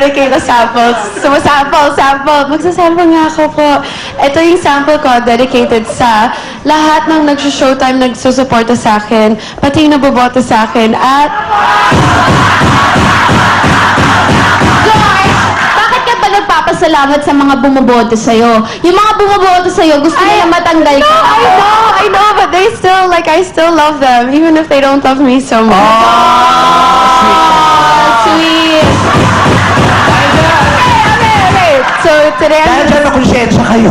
dedicate a sample. Sample. Magsasample nga ako po. Ito yung sample ko, dedicated sa lahat ng nag-showtime, nagsusuporta sa akin, pati yung naboboto sa akin, at... George, bakit ka ba nagpapasalamat sa mga bumoboto sa'yo? Yung mga bumoboto sa'yo, gusto nila matanggal ka. I know, but they still, I still love them, even if they don't love me so much. Sweet. Okay. So today I'm Dahil na konsensya kayo.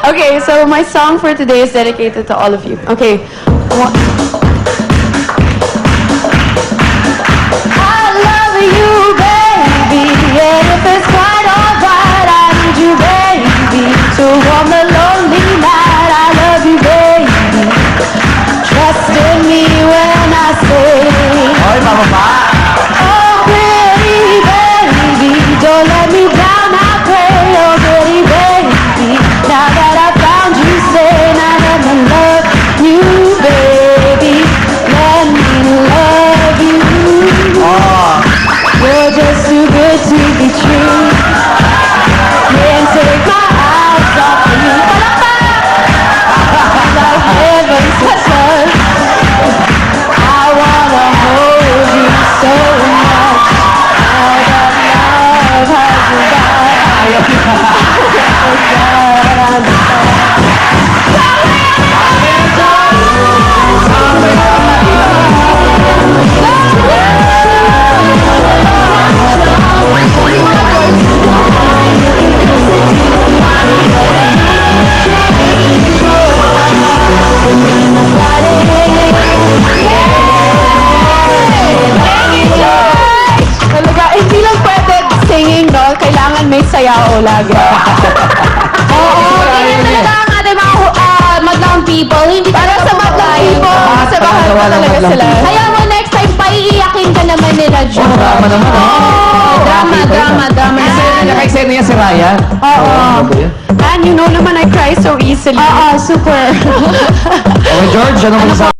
Okay, so my song for today is dedicated to all of you. Okay. I love you, baby, and if it's quite alright, I need you, baby, to warm the lonely night. I love you, baby. Trust in me when I say, Hoy, mababa. oh, pretty baby, don't let me down, I pray, oh, pretty baby. Now that I found you, say, now let me love you, baby. Let me love you. You're just too good to be true. Can't take my eyes off of you. Like heaven's touch. I wanna hold you so much. All that love has Talaga, hindi lang pwede singing, no? Kailangan may sayaw lagi. Oo, ganyan talaga ang ating mga madlang people. Hindi Para sa madlang people, sa mahal ko talaga sila. Kaya mo next time, paiiyakin ka naman nila, George. Drama naman. Drama. Naka-excited niya si Ryan. Oo. Ano ba yan? And you know naman, I cry so easily. Oo, super. Okay, George, ano masasabi?